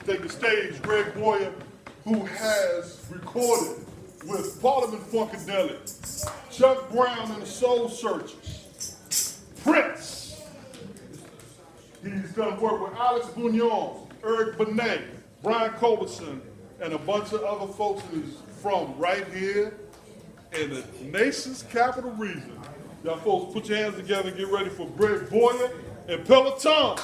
take the stage Greg Boyer, who has recorded with Parliament Funkadelic, Chuck Brown and the Soul Searchers, Prince. He's done work with Alex Bouillon, Eric Benet, Brian Culbertson, and a bunch of other folks. He's from right here in the nation's capital region. Y'all folks put your hands together and get ready for Greg Boyer and Peloton.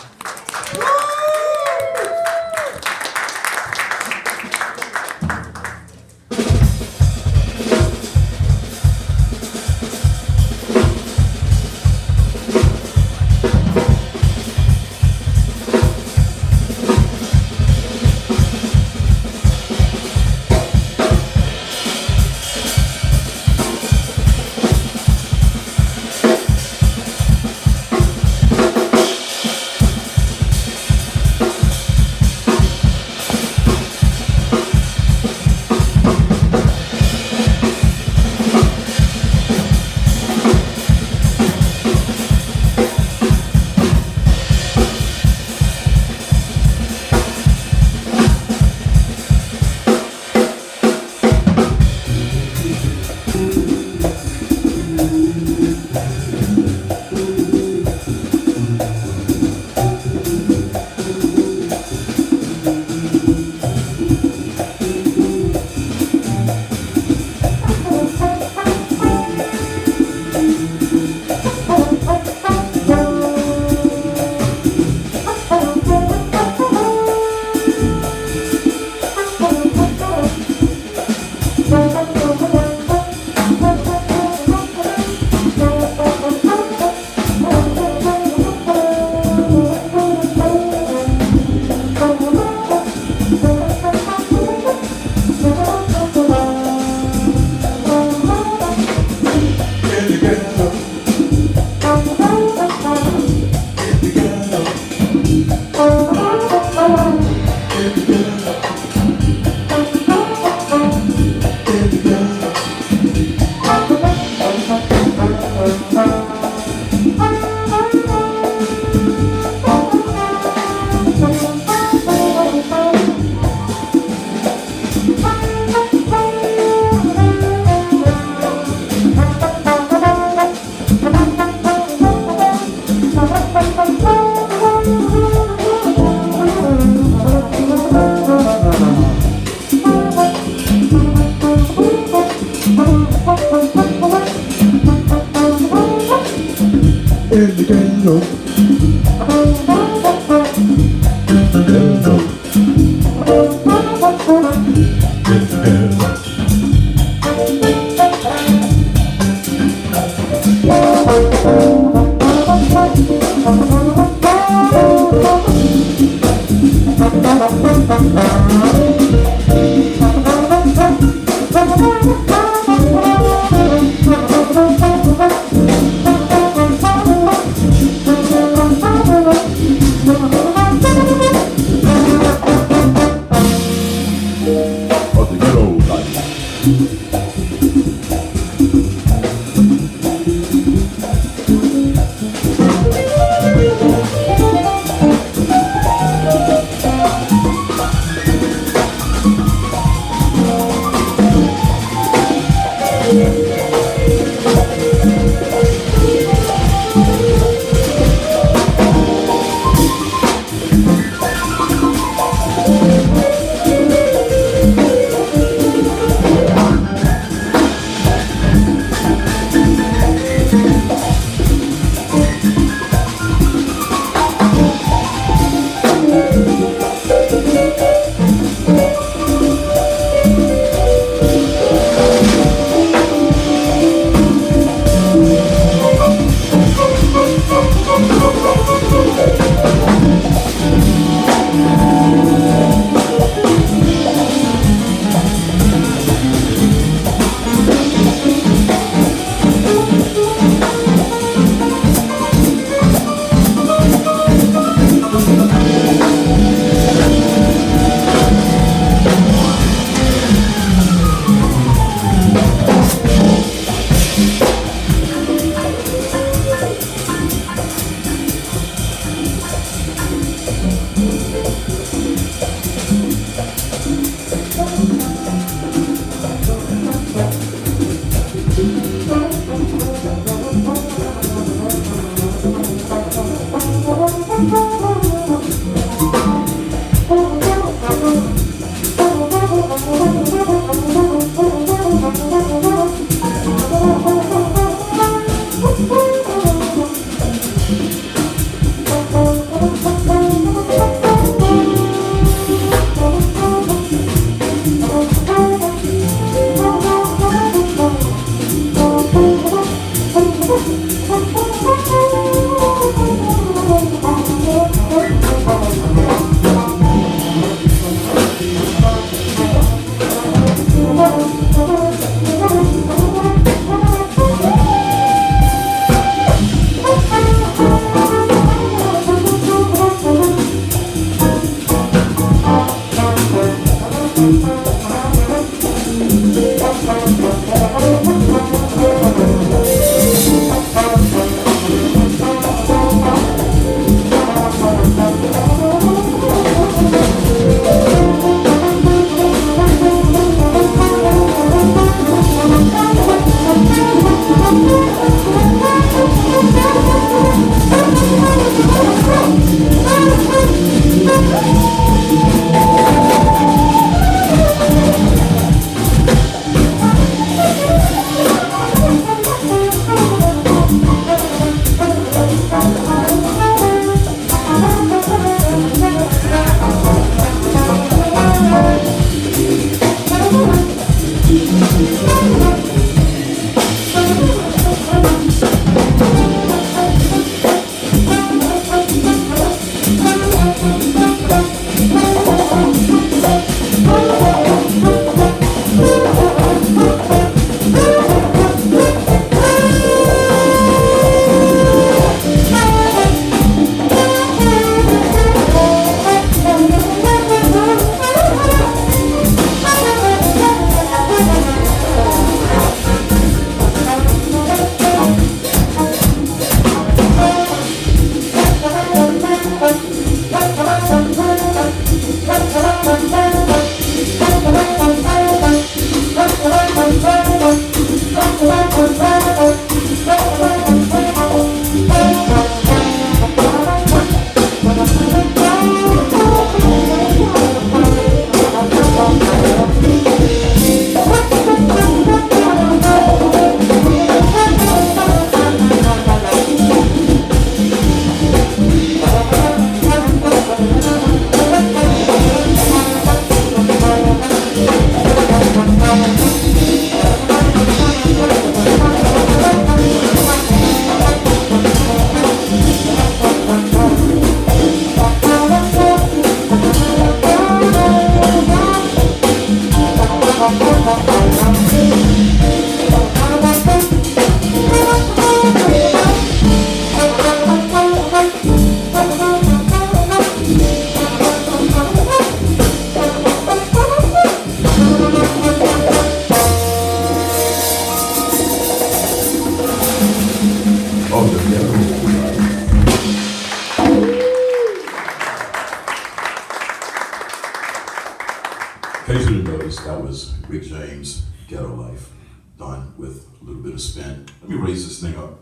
case you didn't notice, that was Rick James' Ghetto Life, done with a little bit of spin. Let me raise this thing up.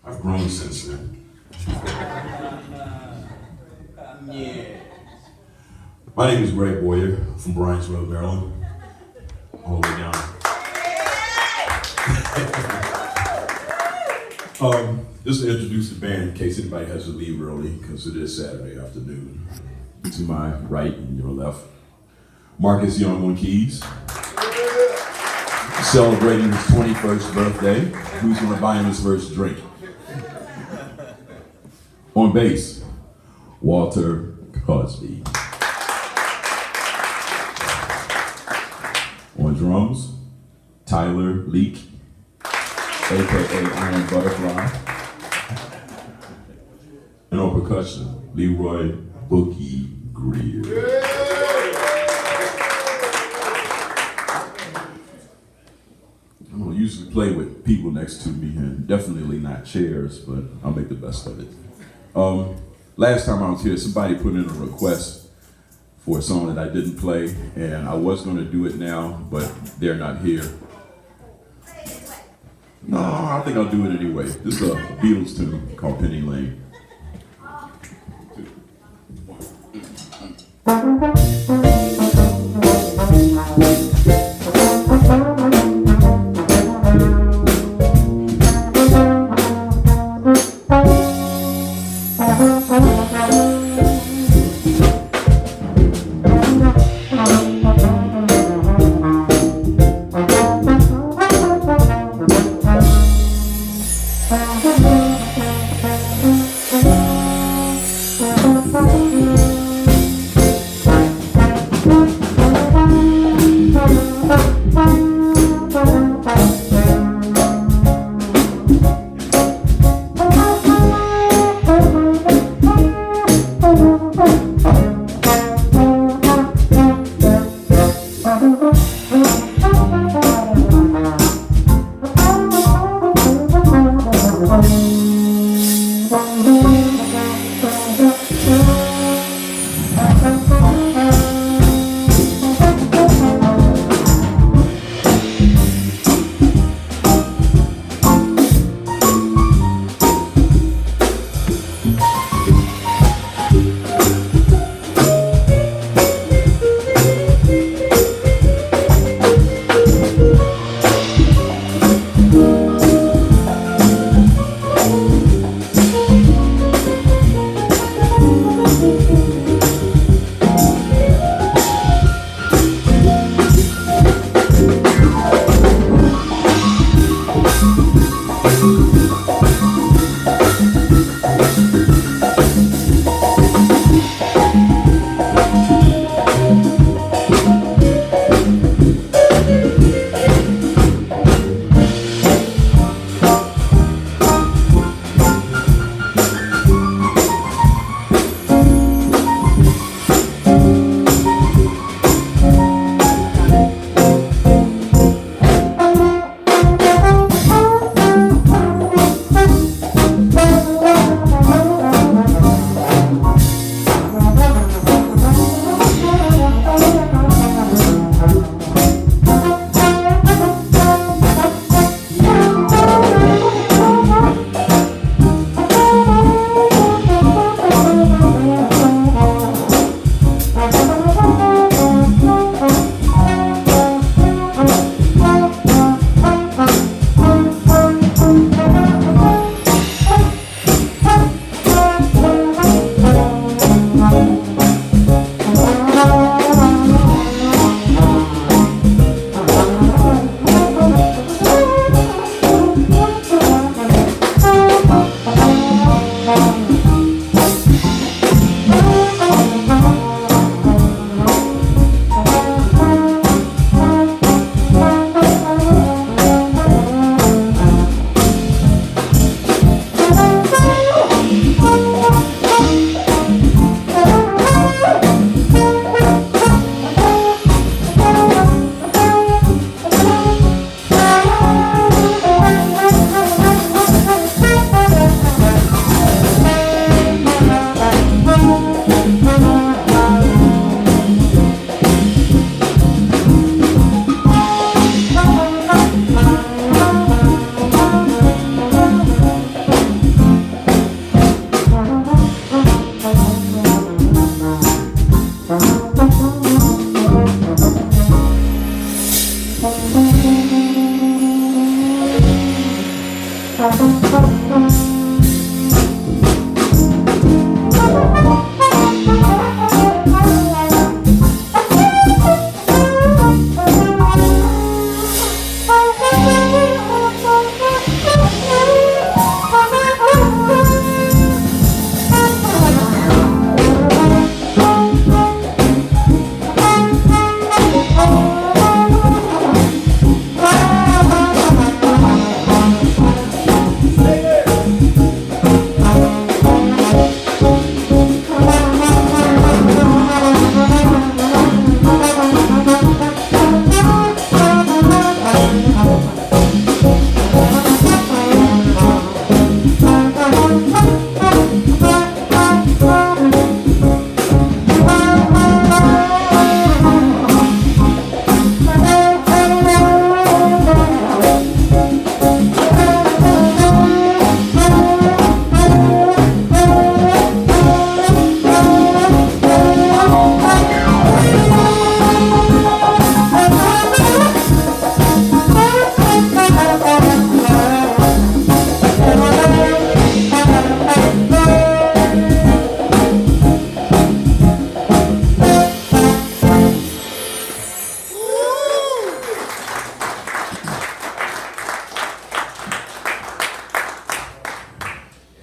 I've grown since then. Yeah. My name is Greg Boyer from Bryant's-Road, Maryland. All the way down. Just to introduce the band in case anybody has to leave early, because it is Saturday afternoon. To my right and your left, Marcus Young on keys, celebrating his 21st birthday. Who's gonna buy him his first drink? On bass, Walter Cosby. On drums, Tyler Leak, aka Iron Butterfly. And on percussion, Leroy Boogie Greer. I don't usually play with people next to me, and definitely not chairs, but I'll make the best of it. Last time I was here, somebody put in a request for a song that I didn't play, and I was going to do it now, but they're not here. No, I think I'll do it anyway. This is a Beatles tune called Penny Lane.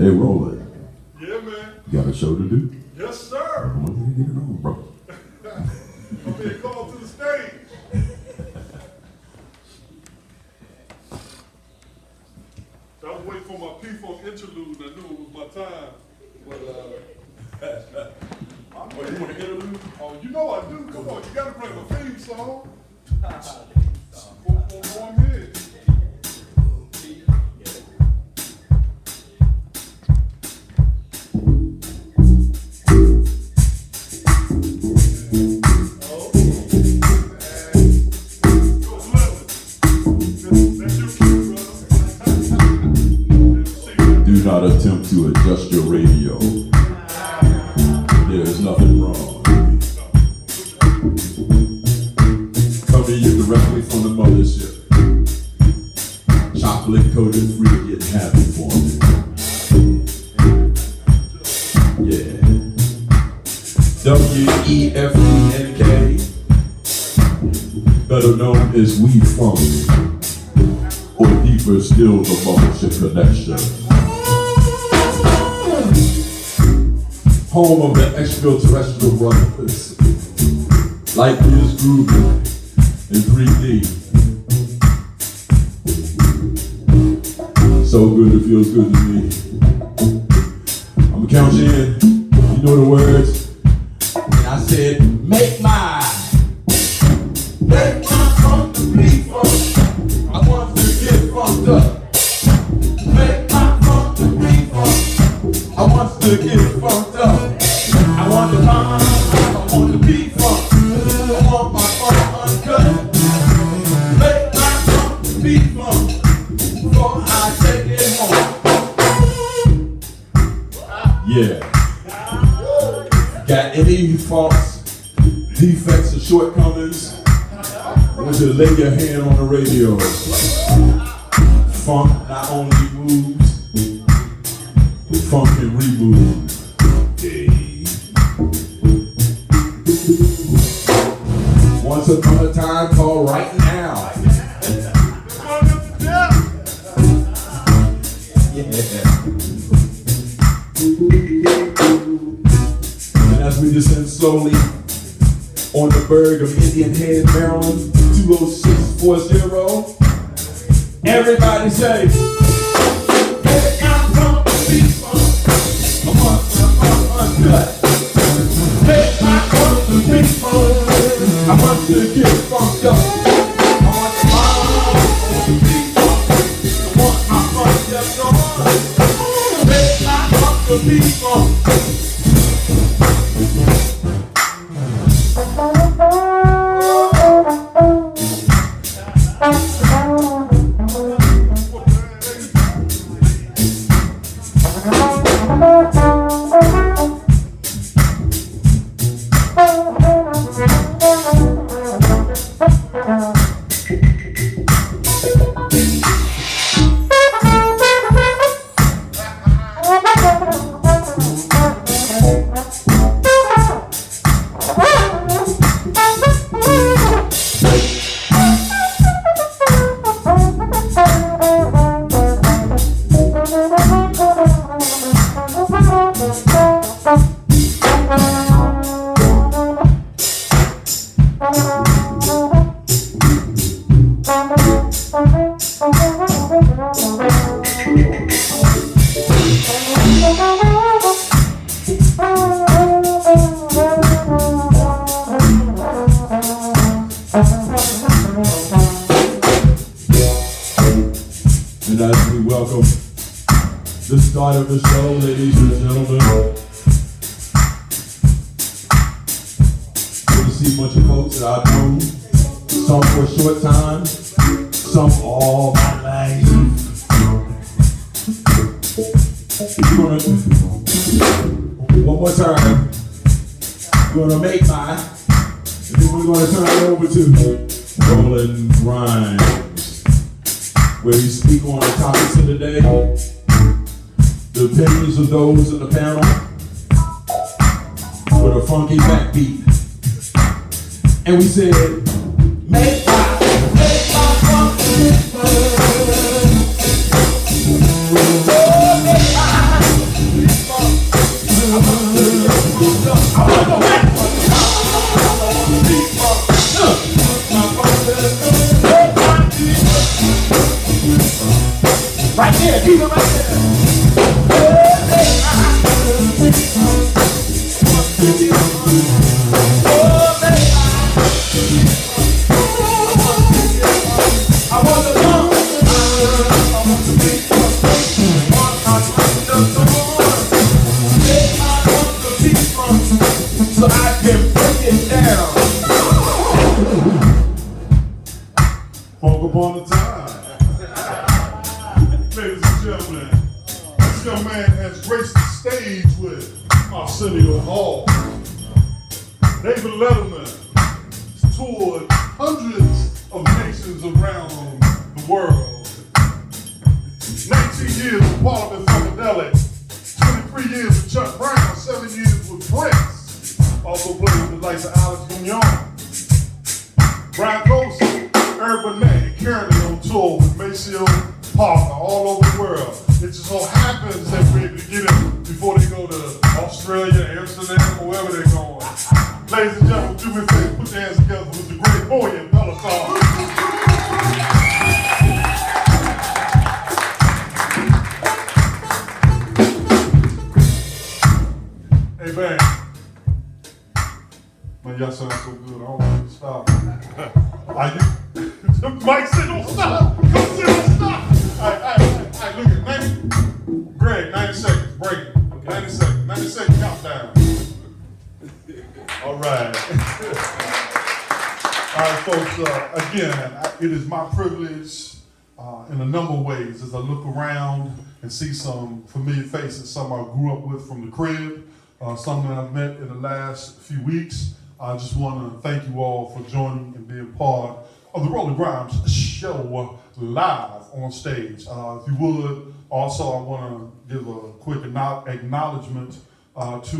Hey, Roland. Yeah, man. You got a show to do? Yes, sir. I want you to get it on, bro. I'm being called to the stage. I was waiting for my P-Funk interlude, and I knew it was my time. But, Oh, you want to interlude? oh, you know I do. Come on, you got to play my theme song. Go ahead. Do not attempt to adjust your radio. There is nothing wrong. Coming to you directly from the mothership. Chocolate coated free, get happy for me. Yeah. WEFUNK, better known as We Funk, or deeper still the mothership connection. Home of the extraterrestrial brothers. Life is grooving in 3D. So good, it feels good to me. I'ma count you in. You know the words. And I said, make my funk to be funk. I want to get funked up. Make my funk to be funk. I want to get funked up. I want the bomb, I want the beat funk. I want my funk uncut. Make my funk the beat funk before I take it home. Yeah. Got any faults, defects, or shortcomings? I want you to lay your hand on the radio. Funk not only moves, funk can remove. Once upon a time called right now. Yeah. And as we descend slowly on the berg of Indian Head, Maryland, 20640, everybody say, hey, I'm from the beat funk. I'm uncut. Hey, I'm from the beat funk. I want to get funked up. I want the bomb, the beat funk. I want my funk just on. Hey, I want the beat funk. And as we welcome the start of the show, ladies and gentlemen, good to see a bunch of folks that I've known, some for a short time, some all my life. One more time, we're gonna make mine, and then we're gonna turn it over to ROLAND GRIMES, where he speak on the topics of the day, the opinions of those in the panel, with a funky backbeat. And we said, make my funky Yeah, keep it right there. I want to know. So I can break it down. Funk upon the time. Ladies and gentlemen, this young man has graced the stage with Arsenio Hall. David Letterman has toured hundreds of nations around the world. 19 years with Parliament Funkadelic, 23 years with Chuck Brown, 7 years with Prince. Also played with the likes of Alex Bouillon, Brian Colson, Eric Benet, and Karen on tour with Maceo Parker all over the world. It just so happens that we're able to get in before they go to Australia, Amsterdam, or wherever they're going. Ladies and gentlemen, do me a favor, put your hands together with the great boy in Peloton. Hey, man. Man, y'all sound so good. I don't want to stop. Mike said don't stop. Come said don't stop. All right, look at 90. Greg, 90 seconds. Break it. Okay. 90 seconds. 90 seconds countdown. All right. All right, folks. Again, it is my privilege in a number of ways as I look around and see some familiar faces, some I grew up with from the crib, some that I've met in the last few weeks. I just want to thank you all for joining and being part of the Rolling Grimes show live on stage. If you would, also I want to give a quick acknowledgement to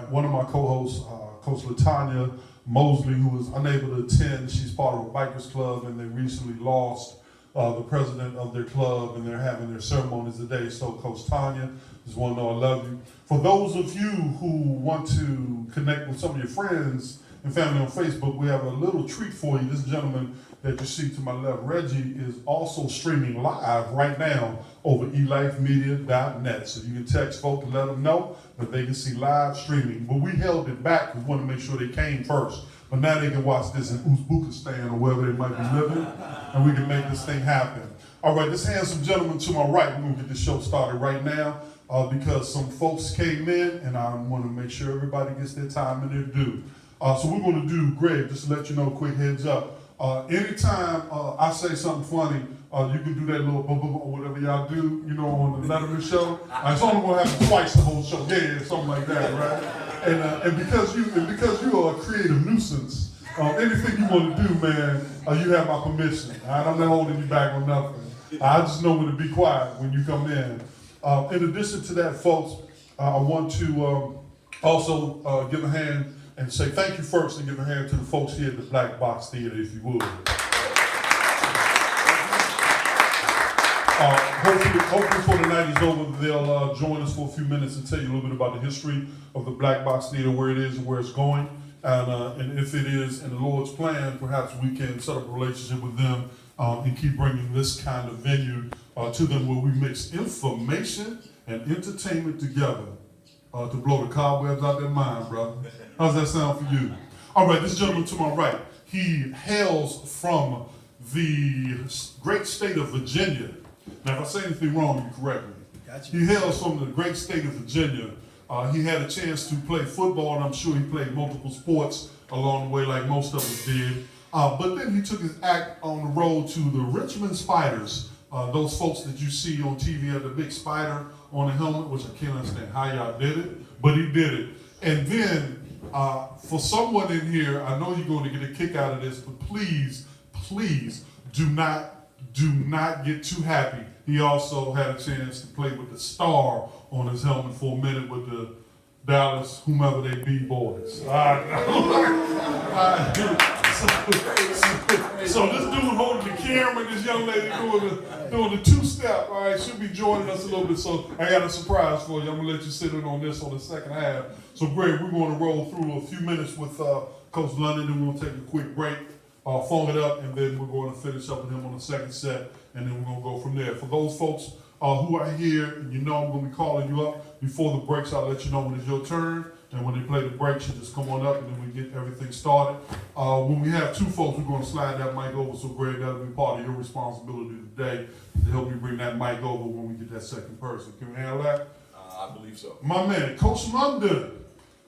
one of my co-hosts, Coach LaTanya Mosley, who was unable to attend. She's part of a bikers club, and they recently lost the president of their club, and they're having their ceremonies today. So, Coach Tanya, just want to know I love you. For those of you who want to connect with some of your friends and family on Facebook, we have a little treat for you. This gentleman that you see to my left, Reggie, is also streaming live right now over elifemedia.net. So you can text folks and let them know that they can see live streaming. But we held it back because we want to make sure they came first. But now they can watch this in Uzbekistan or wherever they might be living, and we can make this thing happen. All right, this handsome gentleman to my right, we're going to get this show started right now because some folks came in, and I want to make sure everybody gets their time and their due. So we're going to do, Greg, just to let you know, quick heads up. Anytime I say something funny, you can do that little or whatever y'all do, you know, on the Letterman show. It's only going to happen twice the whole show. Yeah, something like that, right? And because you are a creative nuisance, anything you want to do, man, you have my permission. Right? I'm not holding you back on nothing. I just know when to be quiet when you come in. In addition to that, folks, I want to also give a hand and say thank you first and give a hand to the folks here at the Black Box Theater, if you would. Hopefully before the night is over, they'll join us for a few minutes and tell you a little bit about the history of the Black Box Theater, where it is and where it's going. And if it is in the Lord's plan, perhaps we can set up a relationship with them and keep bringing this kind of venue to them where we mix information and entertainment together to blow the cobwebs out their mind, brother. How's that sound for you? All right, this gentleman to my right, he hails from the great state of Virginia. Now, if I say anything wrong, you correct me. Gotcha. He hails from the great state of Virginia. He had a chance to play football, and I'm sure he played multiple sports along the way like most of us did. But then he took his act on the road to the Richmond Spiders, those folks that you see on TV have the big spider on the helmet, which I can't understand how y'all did it, but he did it. And then, for someone in here, I know you're going to get a kick out of this, but please do not get too happy. He also had a chance to play with the star on his helmet for a minute with the Dallas, whomever they be, boys. So this dude holding the camera, this young lady doing the two-step, all right, she'll be joining us a little bit. So I got a surprise for you. I'm gonna let you sit in on this on the second half. So Greg, we're gonna roll through a few minutes with Coach London, and we're gonna take a quick break, phone it up, and then we're gonna finish up with him on the second set, and then we're gonna go from there. For those folks who are here, and you know I'm going to be calling you up before the breaks. I'll let you know when it's your turn, and when they play the breaks, you just come on up, and then we get everything started. When we have two folks, we're going to slide that mic over, so Greg, that'll be part of your responsibility today to help me bring that mic over when we get that second person. Can we handle that? I believe so. My man, Coach London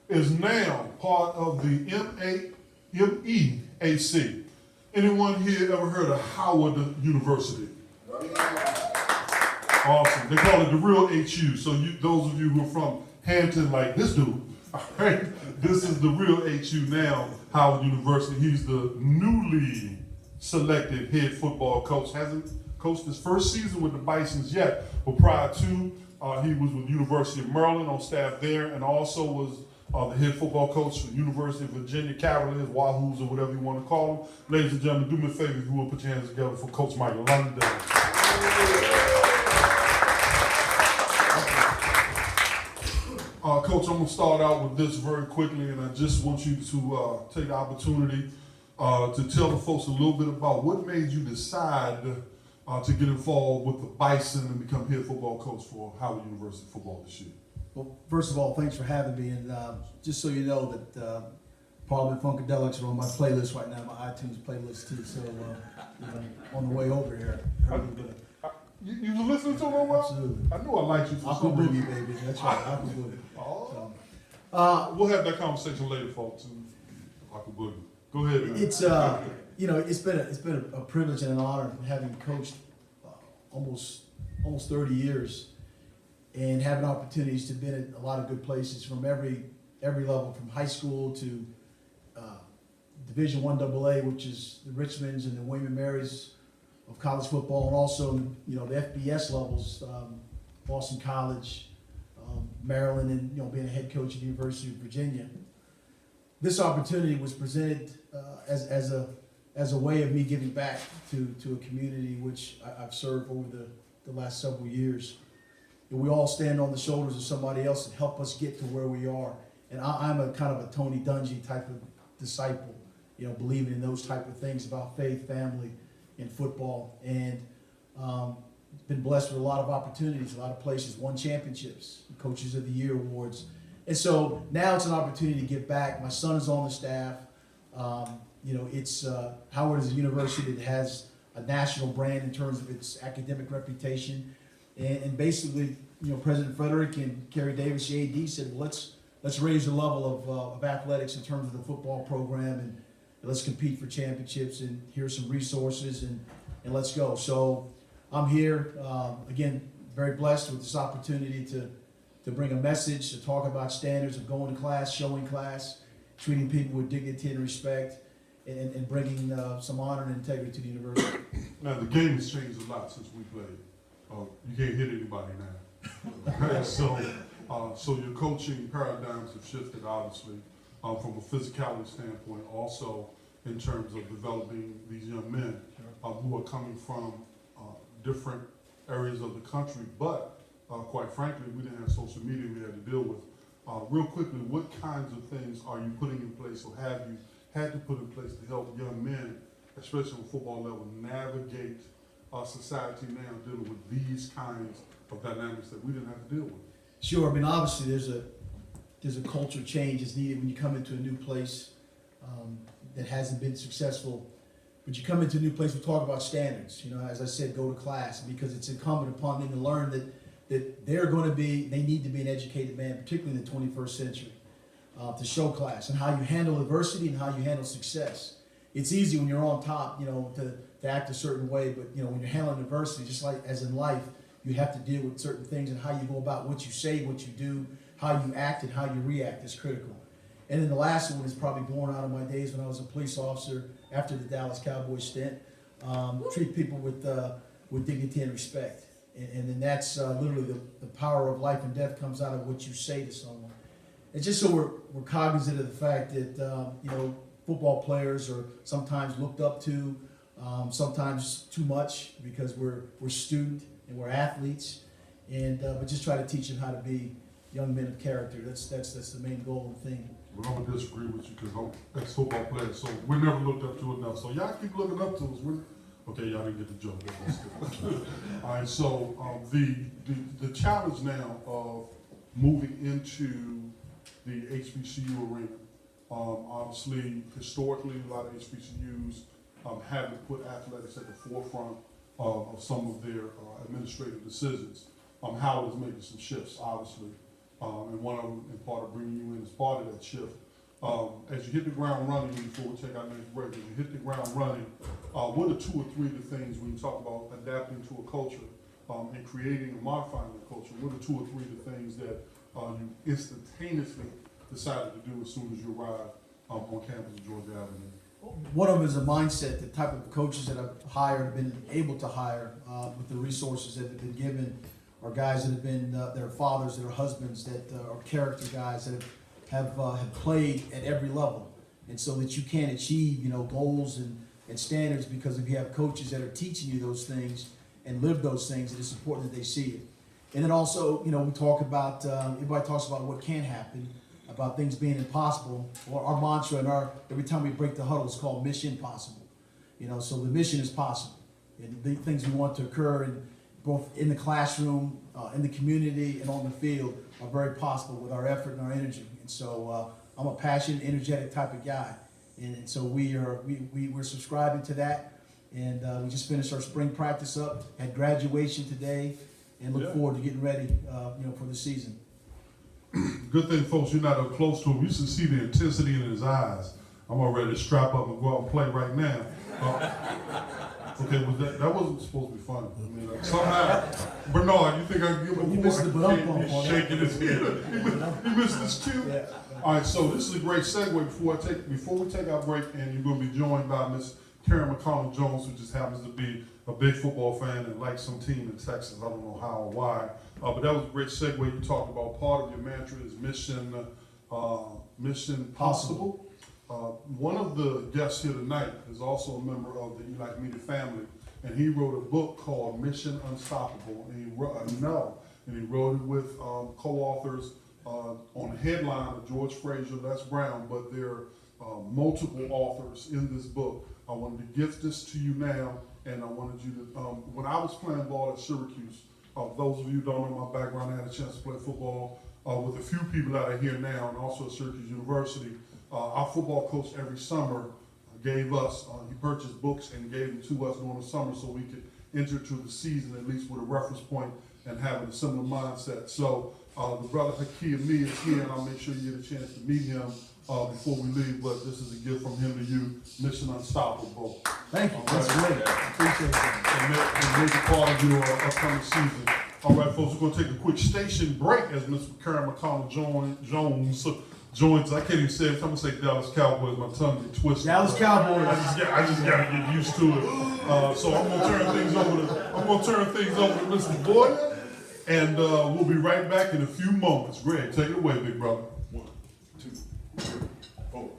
is now part of the MEAC. Anyone here ever heard of Howard University? Awesome. They call it the real HU. So those of you who are from Hampton, like this dude, all right, this is the real HU now, Howard University. He's the newly selected head football coach. Hasn't coached his first season with the Bisons yet, but prior to, he was with University of Maryland on staff there, and also was the head football coach for University of Virginia Cavaliers, Wahoos, or whatever you want to call them. Ladies and gentlemen, do me a favor if you will put your hands together for Coach Michael London. Coach, I'm going to start out with this very quickly, and I just want you to take the opportunity to tell the folks a little bit about what made you decide to get involved with the Bison and become head football coach for Howard University football this year. Well, first of all, thanks for having me, and just so you know that Parliament Funkadelics are on my playlist right now, my iTunes playlist too, so on the way over here. You was listening to them well? Absolutely. I knew I liked you for Aqua some reason. Boogie, baby, that's right, Aqua Boogie. Oh. So, We'll have that conversation later, folks. Aqua Boogie. Go ahead. Man. it's it's been a privilege and an honor having coached almost 30 years and having opportunities to be in a lot of good places from every level, from high school to Division I AA, which is the Richmonds and the William & Marys of college football, and also the FBS levels, Boston College, Maryland, and being a head coach at the University of Virginia. This opportunity was presented as a way of me giving back to a community which I've served over the last several years. And we all stand on the shoulders of somebody else and help us get to where we are. And I'm a kind of a Tony Dungy type of disciple, believing in those type of things about faith, family, and football. And been blessed with a lot of opportunities, a lot of places, won championships, Coaches of the Year awards. And so now it's an opportunity to give back. My son is on the staff. It's Howard is a university that has a national brand in terms of its academic reputation. And basically, President Frederick and Kerry Davis, the AD, said, well, let's raise the level of athletics in terms of the football program, and let's compete for championships, and here's some resources, and let's go. So I'm here, again, very blessed with this opportunity to bring a message, to talk about standards of going to class, showing class, treating people with dignity and respect, and bringing some honor and integrity to the university. Now, the game has changed a lot since we played. You can't hit anybody now. So your coaching paradigms have shifted, obviously, from a physicality standpoint, also in terms of developing these young men who are coming from different areas of the country, but quite frankly, we didn't have social media we had to deal with. Real quickly, what kinds of things are you putting in place, or have you had to put in place to help young men, especially on the football level, navigate society now dealing with these kinds of dynamics that we didn't have to deal with? Sure. I mean, obviously, there's a culture change that's needed when you come into a new place that hasn't been successful. But you come into a new place, we talk about standards. As I said, go to class, because it's incumbent upon them to learn that they need to be an educated man, particularly in the 21st century, to show class and how you handle adversity and how you handle success. It's easy when you're on top, to act a certain way, but when you're handling adversity, just like as in life, you have to deal with certain things, and how you go about what you say, what you do, how you act, and how you react is critical. And then the last one is probably born out of my days when I was a police officer after the Dallas Cowboys stint. Treat people with dignity and respect. And then that's literally the power of life and death comes out of what you say to someone. And just so we're cognizant of the fact that, football players are sometimes looked up to, sometimes too much, because we're student and we're athletes, but just try to teach them how to be young men of character. That's the main goal and thing. Well, I'm gonna disagree with you, because I'm ex-football player, so we're never looked up to enough. So y'all keep looking up to us. Okay, y'all didn't get the joke. That's good. All right, so the challenge now of moving into the HBCU arena, obviously, historically, a lot of HBCUs haven't put athletics at the forefront of some of their administrative decisions. Howard is making some shifts, obviously, and one of them, in part of bringing you in, is part of that shift. As you hit the ground running, before we take our next break, as you hit the ground running, what are 2 or 3 of the things when you talk about adapting to a culture and creating and modifying the culture? What are 2 or 3 of the things that you instantaneously decided to do as soon as you arrived on campus of Georgia Avenue? One of them is a mindset, the type of coaches that I've hired, been able to hire with the resources that have been given, are guys that have been their fathers, their husbands, that are character guys that have played at every level, and so that you can achieve goals and standards because if you have coaches that are teaching you those things and live those things, it is important that they see it. And then also, we talk about everybody talks about what can happen, about things being impossible. Well, our mantra and every time we break the huddle is called Mission Possible. So the mission is possible, and the things we want to occur in both in the classroom, in the community, and on the field are very possible with our effort and our energy. And so I'm a passionate, energetic type of guy, and so we're subscribing to that. And we just finished our spring practice up, had graduation today, and look forward to getting ready, for the season. Good thing, folks, you're not up close to him. You should see the intensity in his eyes. I'm all ready to strap up and go out and play right now. Okay, that wasn't supposed to be funny. I mean, somehow, Bernard, you think I can give him You missed the bump on He's shaking his head. He missed his cue. Yeah. All right, so this is a great segue before we take our break, and you're going to be joined by Miss Karen McConnell Jones, who just happens to be a big football fan and likes some team in Texas. I don't know how or why, but that was a great segue. You talked about part of your mantra is mission possible. One of the guests here tonight is also a member of the Like Media family, and he wrote a book called Mission Unstoppable, and he wrote it with co-authors on the headline of George Frazier, Les Brown, but there are multiple authors in this book. I wanted to gift this to you now, and I wanted you to, when I was playing ball at Syracuse, those of you who don't know my background, I had a chance to play football with a few people that are here now, and also at Syracuse University. Our football coach every summer gave us, he purchased books and gave them to us during the summer so we could enter to the season at least with a reference point and having a similar mindset. So the brother Hakeem Me is here, and I'll make sure you get a chance to meet him before we leave, but this is a gift from him to you, Mission Unstoppable. Thank you, that's great. Appreciate that. And maybe part of your upcoming season. All right, folks, we're going to take a quick station break as Ms. Karen McConnell Jones joins. I can't even say it. I'm going to say Dallas Cowboys. My tongue gets twisted. Dallas Cowboys. I just got to get used to it. So I'm going to turn things over to Mr. Boyer, and we'll be right back in a few moments. Greg, take it away, big brother. 1, 2, 3, 4.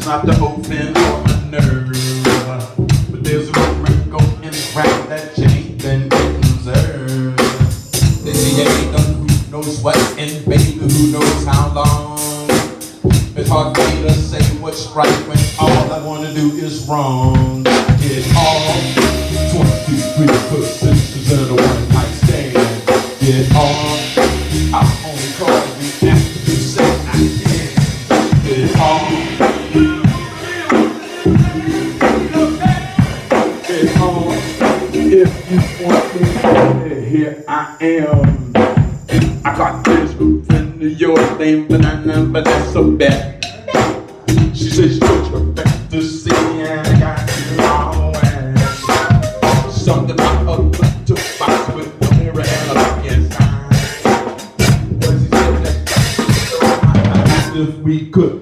Not to open or the nerve, but there's a rumor going round that you ain't been getting served. They say you ain't done who knows what, and baby who knows how long. It's hard for me to say what's right when all I wanna do is wrong. Get off 1, 2, 3, 4, 6 of the one night stand. Get off. I'm only calling you after you say I can. Get off. If you want me, here I am. I got this friend of yours named Banana, but that's so bad. She says you're your fantasy, and I got you all ass. Something about a to box with a mirror and a lock inside. But she said that if we could.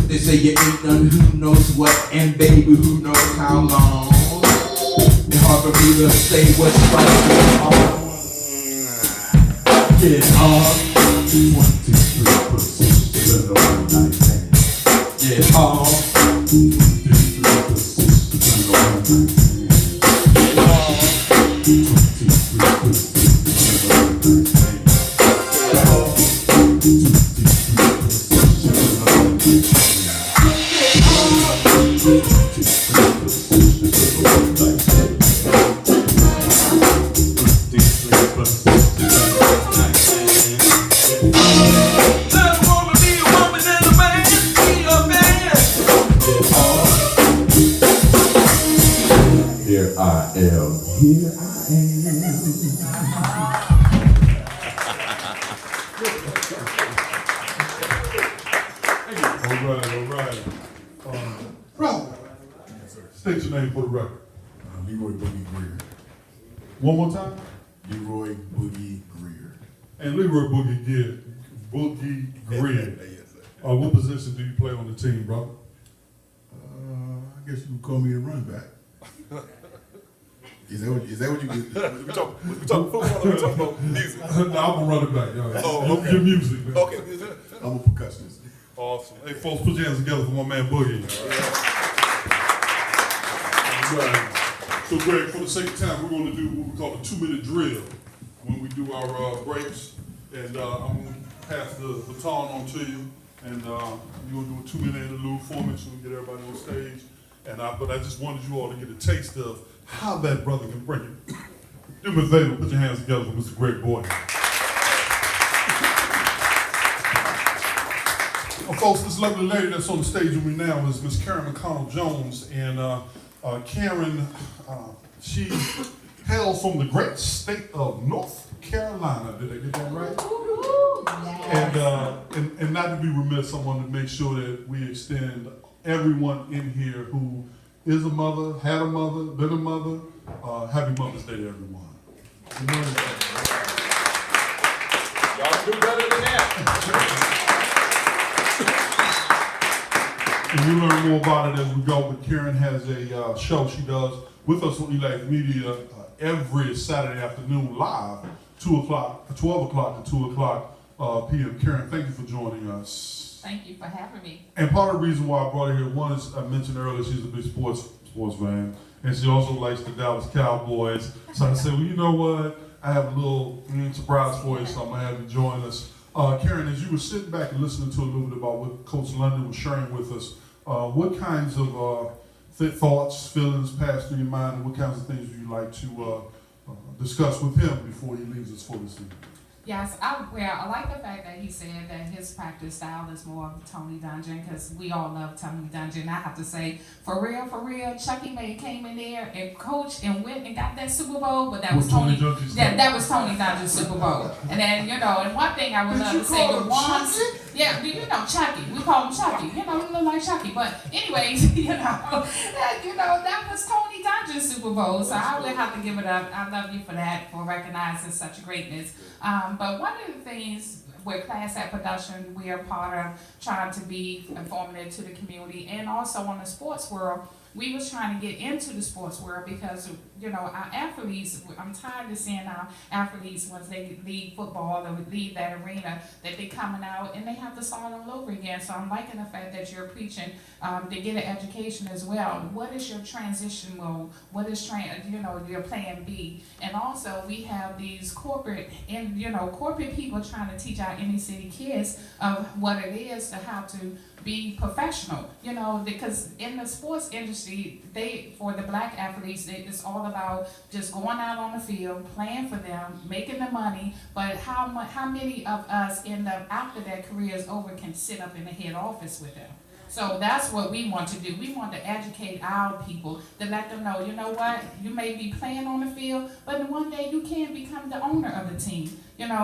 They say you ain't done who knows what, and baby, who knows how long. It's hard for me to say what's right and wrong. Get hard. 1, 2, 3, put a one night stand. Get hard. 1, 2, 3, put a one night stand. Get hard. 1, 2, 3, put a one night stand. Get hard. 1, 2, 3, Here I am. All right. Brother, state your name for the record. Leroy Boogie Greer. One more time. Leroy Boogie Greer. And Leroy Boogie Greer. What position do you play on the team, brother? I guess you would call me a run back. Is that what you get? We talk football or we talk about music? No, I'm a running back, y'all. Oh, okay. Your music, man. Okay. I'm a percussionist. Awesome. Hey, folks, put your hands together for my man Boogie. All right. So, Greg, for the sake of time, we're going to do what we call a 2-minute drill when we do our breaks. And I'm going to pass the baton on to you. And you're going to do a 2-minute interlude for me so we can get everybody on stage. But I just wanted you all to get a taste of how that brother can bring it. Do me a favor, put your hands together for Mr. Greg Boyd. Well, folks, this lovely lady that's on the stage with me now is Miss Karen McConnell Jones. And Karen, she hails from the great state of North Carolina. Did I get that right? And not to be remiss, I want to make sure that we extend everyone in here who is a mother, had a mother, been a mother, happy Mother's Day to everyone. Y'all do better than that. And you learn more about it as we go, but Karen has a show she does with us on Elite Media every Saturday afternoon live, 12 o'clock to 2 o'clock p.m. Karen, thank you for joining us. Thank you for having me. And part of the reason why I brought her here, one is I mentioned earlier she's a big sports fan, and she also likes the Dallas Cowboys. So I said, well, you know what? I have a little surprise for you, so I'm gonna have you join us. Karen, as you were sitting back and listening to a little bit about what Coach London was sharing with us, what kinds of thoughts, feelings passed through your mind, and what kinds of things would you like to discuss with him before he leaves us for this evening? Yes, I like the fact that he said that his practice style is more of Tony Dungy, because we all love Tony Dungy. And I have to say, for real, Chucky May came in there and coached and went and got that Super Bowl, but that was Tony Dungy's Super Bowl. And then, and one thing I would love to say, the ones, Chucky, we call him Chucky, he look like Chucky. But anyways, that was Tony Dungy's Super Bowl, so I would have to give it up. I love you for that, for recognizing such greatness. But one of the things with Class Act Production, we are part of trying to be informative to the community, and also on the sports world. We was trying to get into the sports world because, our athletes, I'm tired of seeing our athletes once they leave football or leave that arena, that they coming out and they have to start all over again. So I'm liking the fact that you're preaching to get an education as well. What is your transition mode? What is your plan B? And also we have these corporate people trying to teach our inner city kids of what it is to how to be professional, because in the sports industry, for the black athletes, it's all about just going out on the field, playing for them, making the money, but how many of us end up after their career is over can sit up in the head office with them? So that's what we want to do. We want to educate our people to let them know, you know what, you may be playing on the field, but one day you can become the owner of the team.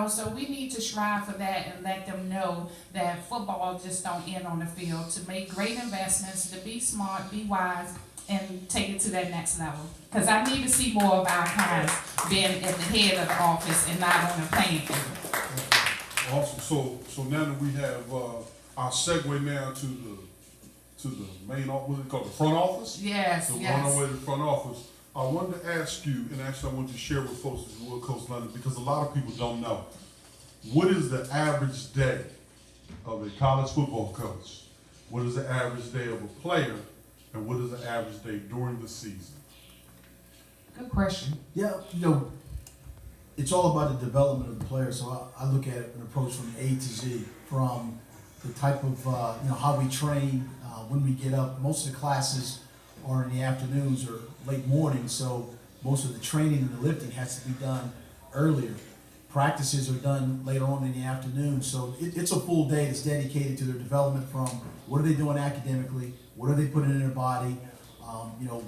So we need to strive for that and let them know that football just don't end on the field, to make great investments, to be smart, be wise, and take it to that next level. Because I need to see more of our kinds being at the head of the office and not on the playing field. Awesome. So now that we have our segue now to the main office, what is it called, the front office? Yes, So yes. we're on our way to the front office. I wanted to ask you, and actually I want you to share with folks as well, Coach London, because a lot of people don't know. What is the average day of a college football coach? What is the average day of a player? And what is the average day during the season? Good question. Yeah, it's all about the development of the player. So I look at it an approach from A to Z, from the type of how we train, when we get up. Most of the classes are in the afternoons or late mornings, so most of the training and the lifting has to be done earlier. Practices are done later on in the afternoon, so it's a full day that's dedicated to their development, from what are they doing academically, what are they putting in their body,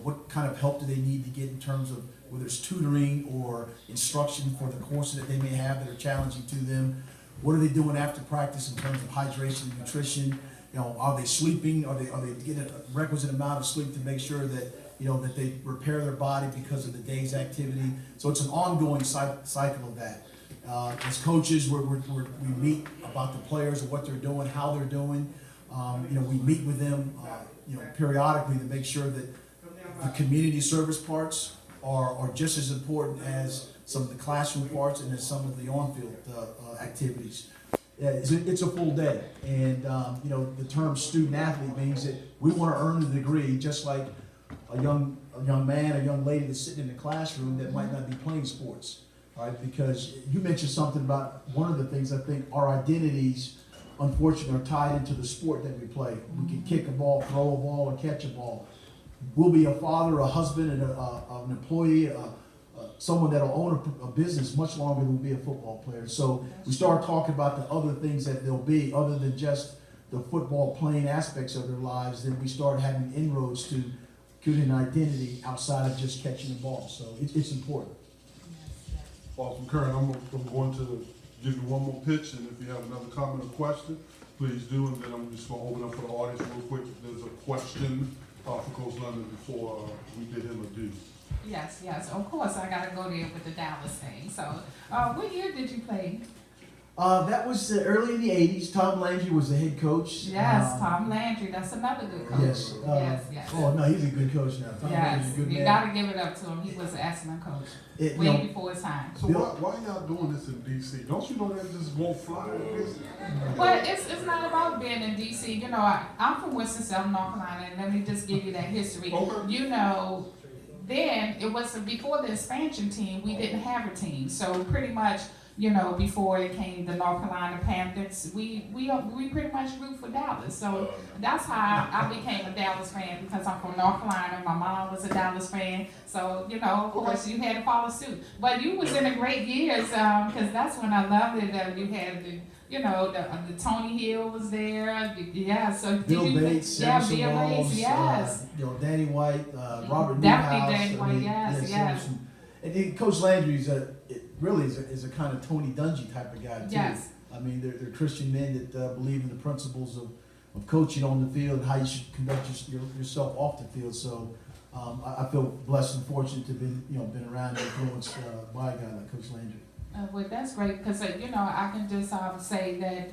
what kind of help do they need to get in terms of whether it's tutoring or instruction for the courses that they may have that are challenging to them. What are they doing after practice in terms of hydration and nutrition? Are they sleeping? Are they getting a requisite amount of sleep to make sure that that they repair their body because of the day's activity? So it's an ongoing cycle of that. As coaches, we meet about the players and what they're doing, how they're doing. We meet with them, periodically to make sure that the community service parts are just as important as some of the classroom parts and as some of the on-field activities. Yeah, it's a full day, and the term student athlete means that we want to earn a degree, just like a young man, a young lady that's sitting in the classroom that might not be playing sports, right? Because you mentioned something about one of the things. I think our identities, unfortunately, are tied into the sport that we play. We can kick a ball, throw a ball, or catch a ball. We'll be a father, a husband, and an employee, someone that'll own a business much longer than we'll be a football player. So we start talking about the other things that they'll be, other than just the football playing aspects of their lives. Then we start having inroads to creating an identity outside of just catching the ball. So it's important. Awesome. Karen, I'm going to give you one more pitch, and if you have another comment or question, please do, and then I'm just going to open up for the audience real quick. If there's a question for Coach London before we bid him adieu. Yes, of course I gotta go there with the Dallas thing. So, what year did you play? That was early in the 80s. Tom Landry was the head coach. Yes, Tom Landry, that's another good coach. Yes. Yes. Oh, no, he's a good coach now. Tom Landry's a good You man. gotta give it up to him. He was an excellent coach. Way before his time. So why y'all doing this in D.C.? Don't you know that just won't fly in D.C.? But it's not about being in D.C. I'm from Winston-Salem, North Carolina, and let me just give you that history. Okay. then it was before the expansion team, we didn't have a team. So pretty much, you know, before it came the North Carolina Panthers, we pretty much root for Dallas. So that's how I became a Dallas fan, because I'm from North Carolina. My mom was a Dallas fan. So, you know, of course, you had to follow suit. But you was in the great years, because that's when I loved it. You had the, you know, the Tony Hill was there. Yeah, so Bill Bates, Emerson Bill Walls, Bates, yes. you know, Danny White, Robert Definitely Newhouse. Danny White, yes, yes. And then Coach Landry is a kind of Tony Dungy type of guy too. Yes. I mean, they're Christian men that believe in the principles of coaching on the field and how you should conduct yourself off the field. So I feel blessed and fortunate to been around and influenced by a guy like Coach Landry. Well, that's great, because you know, I can just say that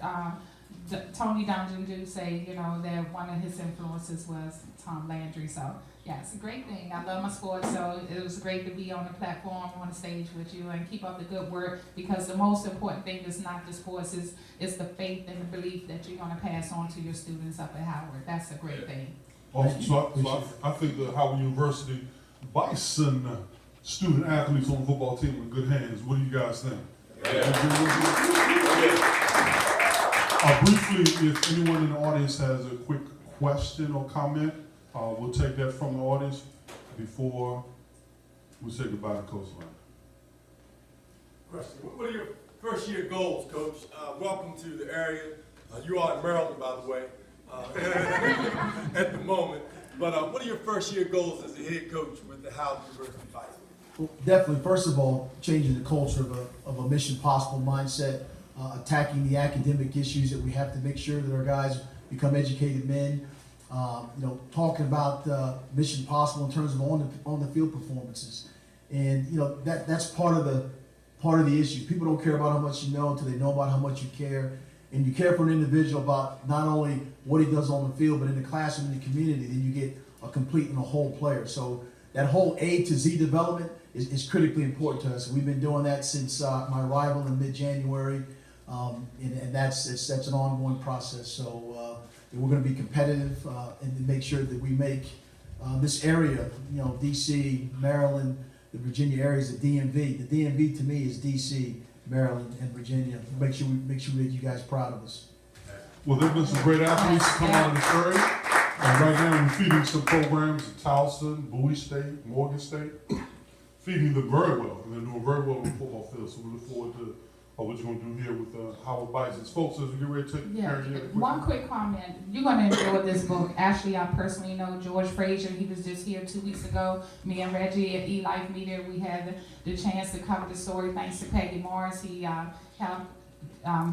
Tony Dungy do say, you know, that one of his influences was Tom Landry. So yeah, it's a great thing. I love my sports, so it was great to be on the platform, on the stage with you, and keep up the good work, because the most important thing is not the sports, is the faith and the belief that you're going to pass on to your students up at Howard. That's a great thing. Awesome. So I think that Howard University Bison student athletes on the football team in good hands. What do you guys think? Briefly, if anyone in the audience has a quick question or comment, we'll take that from the audience before we say goodbye to Coach Land. Question. What are your first year goals, Coach? Welcome to the area. You are in Maryland, by the way, at the moment. But what are your first year goals as a head coach with the Howard University Bison? Well, definitely, first of all, changing the culture of a mission possible mindset, attacking the academic issues that we have to make sure that our guys become educated men. Talking about mission possible in terms of on the field performances, and that's part of the issue. People don't care about how much you know until they know about how much you care, and you care for an individual about not only what he does on the field, but in the classroom, in the community. Then you get a complete and a whole player. So that whole A to Z development is critically important to us. And we've been doing that since my arrival in mid-January, and that's an ongoing process. So we're going to be competitive and to make sure that we make this area, D.C., Maryland, the Virginia areas, the DMV. The DMV to me is D.C., Maryland, and Virginia. Make sure we make you guys proud of us. Well, there have been some great athletes come out of the area. Right now, we're feeding some programs at Towson, Bowie State, Morgan State, feeding them very well, and they're doing very well on the football field. So we look forward to what you're going to do here with Howard Bisons. Folks, as we get ready to take care of you. One quick comment. You're going to enjoy this book. Actually, I personally know George Frazier. He was just here 2 weeks ago. Me and Reggie at E-Life Media, we had the chance to cover the story. Thanks to Peggy Morris. He helped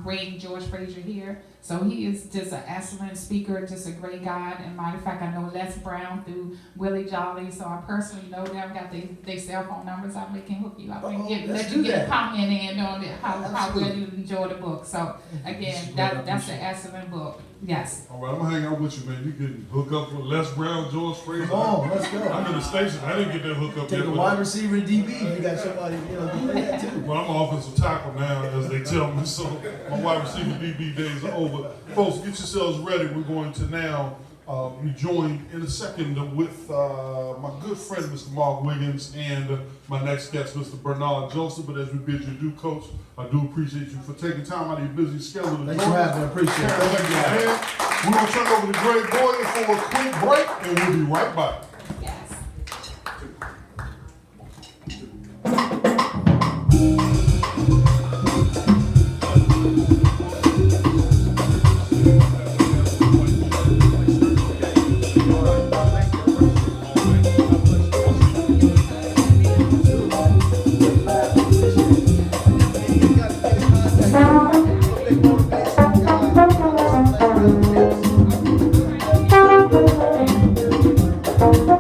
bring George Frazier here. So he is just an excellent speaker, just a great guy. And matter of fact, I know Les Brown through Willie Jolly, so I personally know them, got their cell phone numbers. I can hook you up and let you get a comment in on it, how well you enjoy the book. So again, that's an excellent book. Yes. All right, I'm going to hang out with you, man. You can hook up with Les Brown, George Frazier. Oh, let's go. I'm in the station. I didn't get that hook up Take yet. a wide receiver and DB. You got somebody, to play that too. Well, I'm an offensive tackle now, as they tell me, so my wide receiver DB days are over. Folks, get yourselves ready. We're going to now be joined in a second with my good friend, Mr. Mark Wiggins, and my next guest, Mr. Bernard Joseph. But as we bid you adieu, Coach, I do appreciate you for taking time out of your busy schedule. Thanks for having me. I appreciate it. We're going to turn over to Greg Boyer for a quick break, and we'll be right back. Yes. Thank you.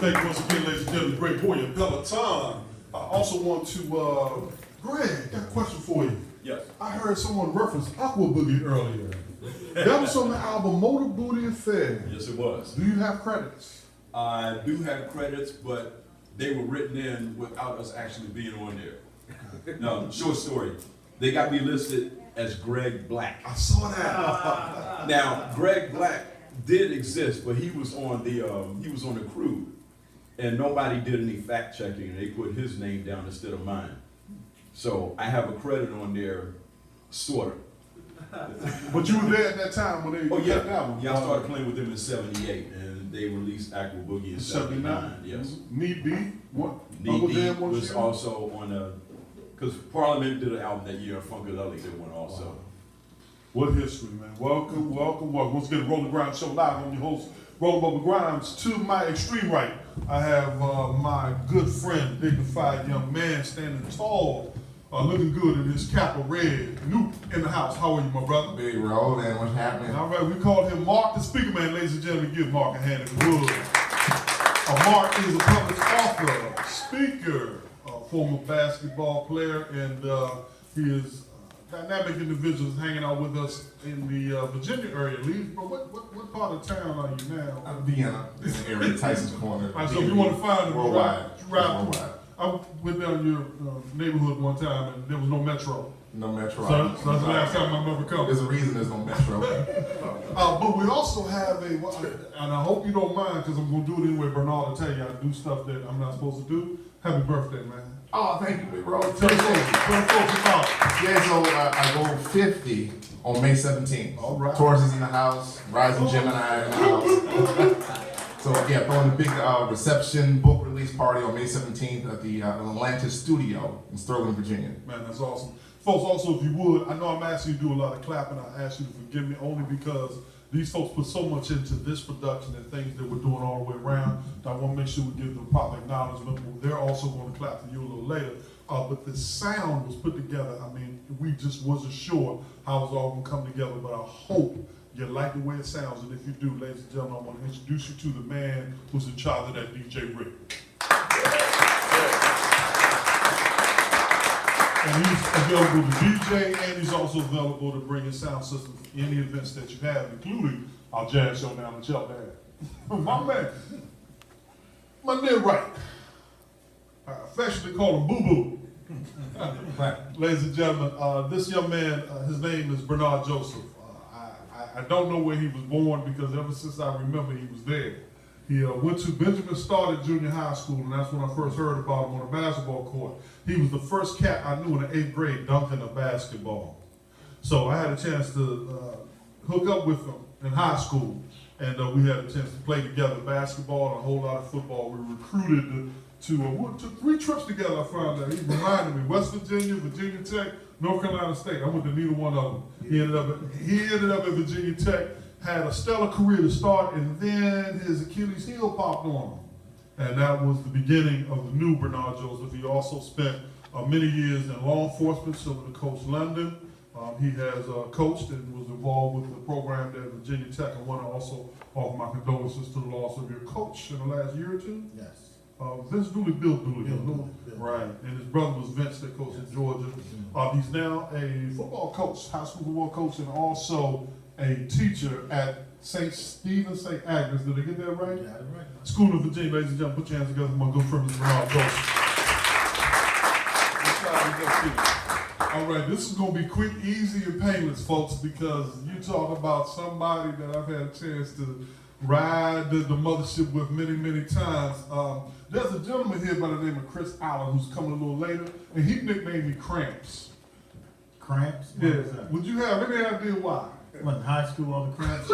Thank you once again, ladies and gentlemen, great poet Peloton. I also want to, Greg, got a question for you. Yes. I heard someone reference Aqua Boogie earlier. That was on the album Motor Booty Affair. Yes, it was. Do you have credits? I do have credits, but they were written in without us actually being on there. No, short story. They got me listed as Greg Black. I saw that. Now, Greg Black did exist, but he was on the crew, and nobody did any fact checking, and they put his name down instead of mine. So I have a credit on there, sort of. But you were there at that time when they Oh cut yeah, that album. yeah. I started playing with them in '78, and they released Aqua Boogie in '79. Yes. Need Be, what? Need Uncle Be Dan one was year? also on because Parliament did an album that year, and Funkadelic did one also. Wow. What history, man. Welcome, welcome, welcome. Once again, Rolling Grimes Show Live. I'm your host, Rolling Bubba Grimes. To my extreme right, I have my good friend, dignified young man, standing tall, looking good in his cap of red. Nuke in the house. How are you, my brother? Big Roland, what's happening? All right, we called him Mark the Speaker Man. Ladies and gentlemen, give Mark a hand if you would. Mark is a public author, speaker, former basketball player, and he is dynamic individuals hanging out with us in the Virginia area. Leesboro, what part of town are you now? I'm Vienna, in the area, Tyson's Corner. All right, so if you want to find him, Worldwide. drive through. I went down your neighborhood one time and there was no metro. No metro. So that's the last time I remember coming. There's a reason there's no metro. But we also have and I hope you don't mind because I'm going to do it anyway, Bernard, will tell you I do stuff that I'm not supposed to do. Happy birthday, man. Oh, thank you, Big Roll. Tell folks about it. Yeah, so I go 50 on May 17th. All right. Taurus is in the house, Rising Gemini in the house. So yeah, throwing a big reception book release party on May 17th at the Atlantis Studio in Sterling, Virginia. Man, that's awesome. Folks, also, if you would, I know I'm asking you to do a lot of clapping. I ask you to forgive me only because these folks put so much into this production and things that we're doing all the way around. I want to make sure we give them proper acknowledgement. They're also going to clap for you a little later. But the sound was put together. I mean, we just wasn't sure how it was all going to come together, but I hope you like the way it sounds. And if you do, ladies and gentlemen, I want to introduce you to the man who's in charge of that DJ Rick. And he's available to DJ, and he's also available to bring his sound system for any events that you have, including our jazz show down in Cheltenham. My man, my near right, I affectionately call him Boo Boo. Ladies and gentlemen, this young man, his name is Bernard Joseph. I don't know where he was born because ever since I remember he was there. He went to Benjamin Stoddard Junior High School, and that's when I first heard about him on the basketball court. He was the first cat I knew in the 8th grade dunking a basketball. So I had a chance to hook up with him in high school, and we had a chance to play together basketball and a whole lot of football. We were recruited we took 3 trips together. I found out he reminded me: West Virginia, Virginia Tech, North Carolina State. I went to neither one of them. He ended up at Virginia Tech, had a stellar career to start, and then his Achilles heel popped on him, and that was the beginning of the new Bernard Joseph. He also spent many years in law enforcement, similar to Coach London. He has coached and was involved with the program at Virginia Tech. I want to also offer my condolences to the loss of your coach in the last year or two. Yes. Vince Dooley, Bill Dooley. Bill. Right, and his brother was Vince that coached in Georgia. He's now a football coach, high school football coach, and also a teacher at St. Stephen, St. Agnes. Did I get that right? Yeah, right. School of Virginia, ladies and gentlemen. Put your hands together for my good friend, Mr. Bernard Joseph. All right, this is going to be quick, easy, and painless, folks, because you talk about somebody that I've had a chance to ride the mothership with many, many times. There's a gentleman here by the name of Chris Allen who's coming a little later, and he nicknamed me Cramps. Cramps? Yeah. Would you have any idea why? What, in high school, all the cramps?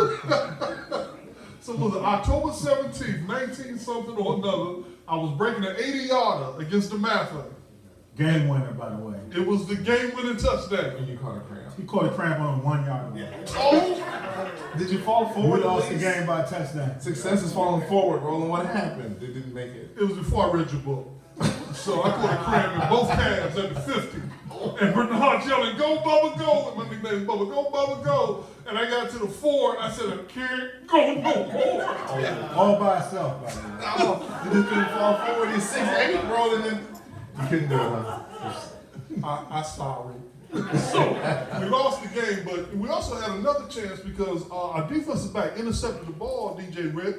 So was it October 17th, 19-something or another, I was breaking an 80-yarder against the Mather. Game winner, by the way. It was the game-winning touchdown. And you caught a cramp. He caught a cramp on a 1 yard line. Oh! Did you fall forward? We lost the game by a touchdown. Success is falling forward, Roland. What happened? They didn't make it. It was before I read your book. So I caught a cramp in both calves at the 50. And Bernard yelling, "Go, Bubba, go!" And my nickname is Bubba, "Go, Bubba, go!" And I got to the 4, and I said, "I can't go no more." All by itself, by the way. Oh, you just couldn't fall forward. You're 6'8", Roland, and you couldn't do it, huh? I'm sorry. So we lost the game, but we also had another chance because our defensive back intercepted the ball, DJ Rick,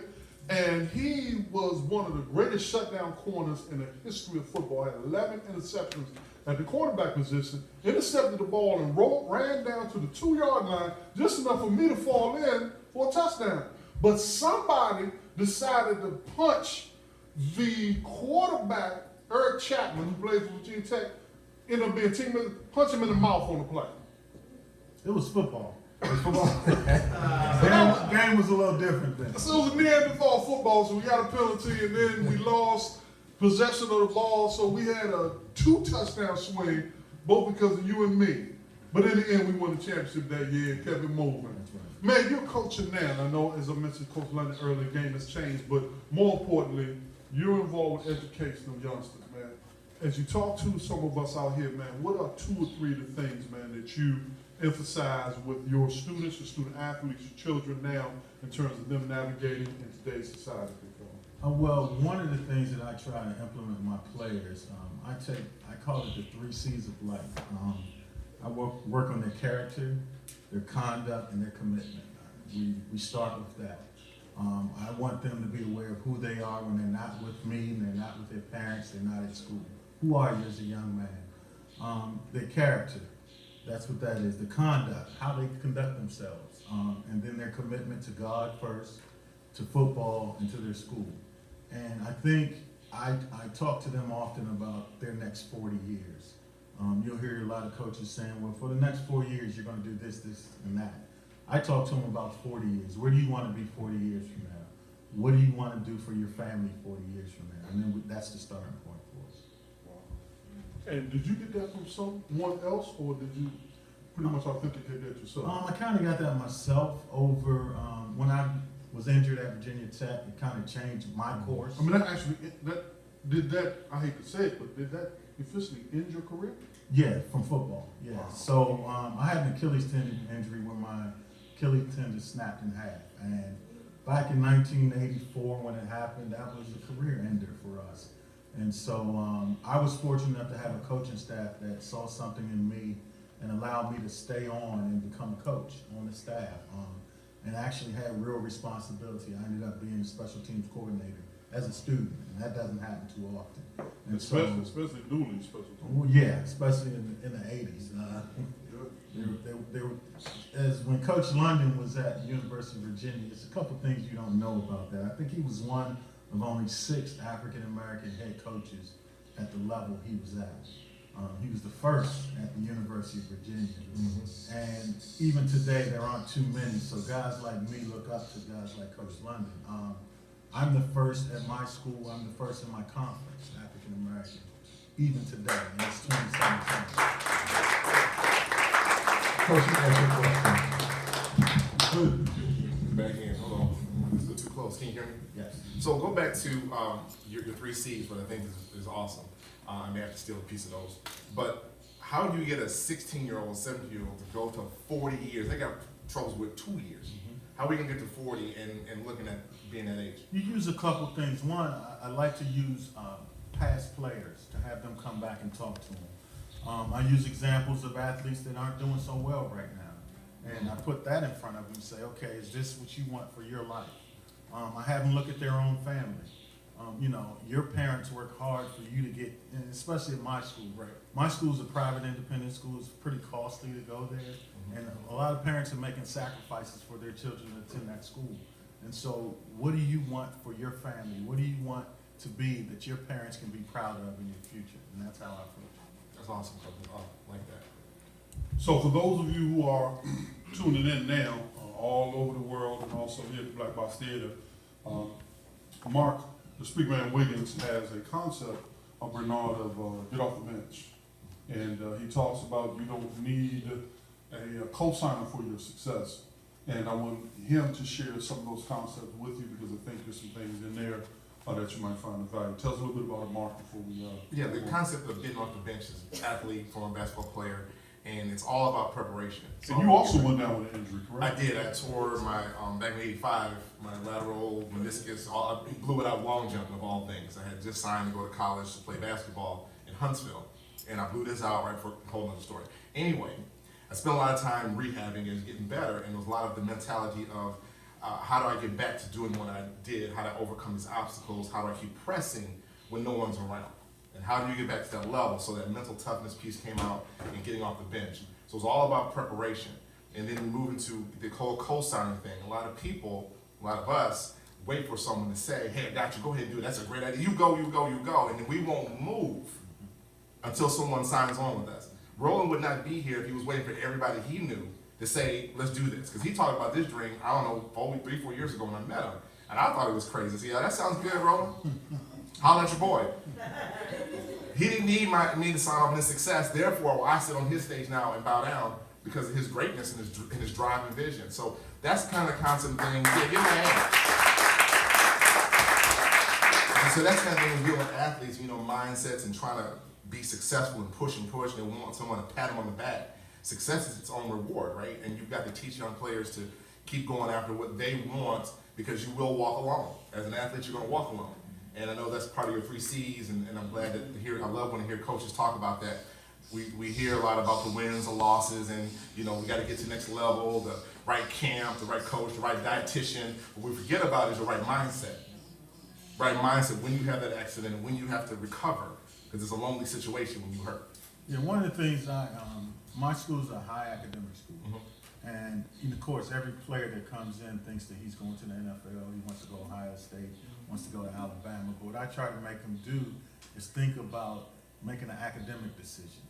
and he was one of the greatest shutdown corners in the history of football. Had 11 interceptions at the quarterback position, intercepted the ball and ran down to the 2-yard line, just enough for me to fall in for a touchdown. But somebody decided to punch the quarterback, Eric Chapman, who played for Virginia Tech, ended up being teammate, punch him in the mouth on the play. It was football. It was football. Game was a little different then. So it was Neanderthal football, so we got a penalty, and then we lost possession of the ball, so we had a 2-touchdown swing, both because of you and me. But in the end, we won the championship that year and kept it moving. Man, you're coaching now. I know, as I mentioned, Coach London earlier, the game has changed, but more importantly, you're involved with education of youngsters, man. As you talk to some of us out here, man, what are 2 or 3 of the things, man, that you emphasize with your students, your student athletes, your children now, in terms of them navigating in today's society? Well, one of the things that I try to implement with my players, I call it the 3 C's of life. I work on their character, their conduct, and their commitment. We start with that. I want them to be aware of who they are when they're not with me, and they're not with their parents, they're not at school. Who are you as a young man? Their character, that's what that is. The conduct, how they conduct themselves. And then their commitment to God first, to football, and to their school. And I think I talk to them often about their next 40 years. You'll hear a lot of coaches saying, well, for the next 4 years, you're going to do this, this, and that. I talk to them about 40 years. Where do you want to be 40 years from now? What do you want to do for your family 40 years from now? And then that's the starting point for us. Wow. And did you get that from someone else, or did you pretty much authenticate that yourself? I kind of got that myself over when I was injured at Virginia Tech. It kind of changed my course. I mean, I hate to say it, but did that officially end your career? Yeah, from football, yeah. Wow. So I had an Achilles tendon injury where my Achilles tendon snapped in half. And back in 1984 when it happened, that was a career ender for us. And so I was fortunate enough to have a coaching staff that saw something in me and allowed me to stay on and become a coach on the staff. And actually had real responsibility. I ended up being a special teams coordinator as a student, and that doesn't happen too often. And especially Dooley special teams. Well, yeah, especially in the 80s. They were, as when Coach London was at the University of Virginia, there's a couple things you don't know about that. I think he was one of only 6 African-American head coaches at the level he was at. He was the first at the University of Virginia. And even today, there aren't too many. So guys like me look up to guys like Coach London. I'm the first at my school, I'm the first in my conference, African-American, even today, and it's 2017. Coach, let me ask you a question. Back in, hold on. Let's go too close. Can you hear me? Yes. So go back to your 3 C's, what I think is awesome. I may have to steal a piece of those. But how do you get a 16-year-old, 17-year-old to go to 40 years? They got troubles with 2 years. How are we gonna get to 40 and looking at being that age? You use a couple things. One, I like to use past players to have them come back and talk to them. I use examples of athletes that aren't doing so well right now. And I put that in front of them and say, okay, is this what you want for your life? I have them look at their own family. You know, your parents work hard for you to get, and especially at my school. Right. My school's a private independent school. It's pretty costly to go there. And a lot of parents are making sacrifices for their children to attend that school. And so what do you want for your family? What do you want to be that your parents can be proud of in your future? And that's how I approach it. That's awesome. I like that. So for those of you who are tuning in now, all over the world and also here at the Black Box Theater, Mark, the Speakman Wiggins, has a concept of Bernard of get off the bench. And he talks about you don't need a co-signer for your success. And I want him to share some of those concepts with you because I think there's some things in there that you might find of value. Tell us a little bit about it, Mark, before we Yeah, the concept of getting off the bench is athlete, former basketball player, and it's all about preparation. And you also went down with an injury, correct? I did. I tore my, back in '85, my lateral meniscus, I blew it out long jumping of all things. I had just signed to go to college to play basketball in Huntsville, and I blew this out right for a whole other story. Anyway, I spent a lot of time rehabbing and getting better, and there was a lot of the mentality of how do I get back to doing what I did, how do I overcome these obstacles, how do I keep pressing when no one's around? And how do you get back to that level? So that mental toughness piece came out and getting off the bench. So it's all about preparation. And then we move into the whole co-signing thing. A lot of people, a lot of us, wait for someone to say, hey, I got you, go ahead and do it. That's a great idea. You go, you go, you go. And then we won't move until someone signs on with us. Roland would not be here if he was waiting for everybody he knew to say, let's do this. Because he talked about this dream, I don't know, 3-4 years ago when I met him. And I thought it was crazy. See, that sounds good, Roland? Holla at your boy. He didn't need me to sign off on his success. Therefore, I sit on his stage now and bow down because of his greatness and his drive and vision. So that's kind of the concept thing. Yeah, give me a hand. And so that's kind of thing when dealing with athletes, you know, mindsets and trying to be successful and push and push. They want someone to pat them on the back. Success is its own reward, right? And you've got to teach young players to keep going after what they want because you will walk alone. As an athlete, you're going to walk alone. And I know that's part of your 3 C's, and I'm glad to hear. I love when I hear coaches talk about that. We hear a lot about the wins, the losses, and you know we got to get to the next level, the right camp, the right coach, the right dietitian. What we forget about is the right mindset. Right mindset when you have that accident, when you have to recover, because it's a lonely situation when you hurt. Yeah, one of the things my school is a high academic school. And of course, every player that comes in thinks that he's going to the NFL, he wants to go to Ohio State, wants to go to Alabama. But what I try to make them do is think about making an academic decision.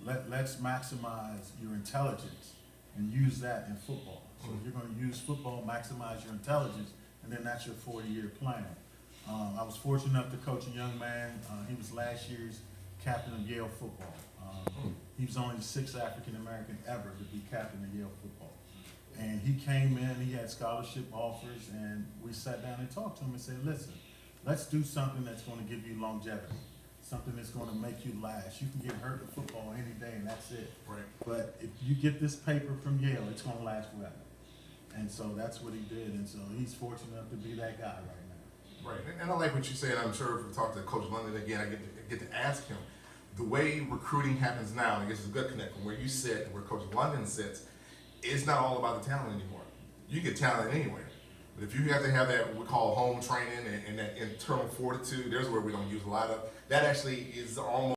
Let's maximize your intelligence and use that in football. So if you're going to use football, maximize your intelligence, and then that's your 40-year plan. I was fortunate enough to coach a young man. He was last year's captain of Yale football. He was only the 6th African-American ever to be captain of Yale football. And he came in, he had scholarship offers, and we sat down and talked to him and said, listen, let's do something that's going to give you longevity, something that's going to make you last. You can get hurt in football any day, and that's it. Right. But if you get this paper from Yale, it's going to last forever. And so that's what he did, and so he's fortunate enough to be that guy right now. Right, and I like what you said. I'm sure if we talk to Coach London again, I get to ask him. The way recruiting happens now, I guess it's a good connect from where you sit and where Coach London sits, it's not all about the talent anymore. You get talent anywhere. But if you have to have that, what we call home training and that internal fortitude, there's where we don't use a lot of. That actually is almost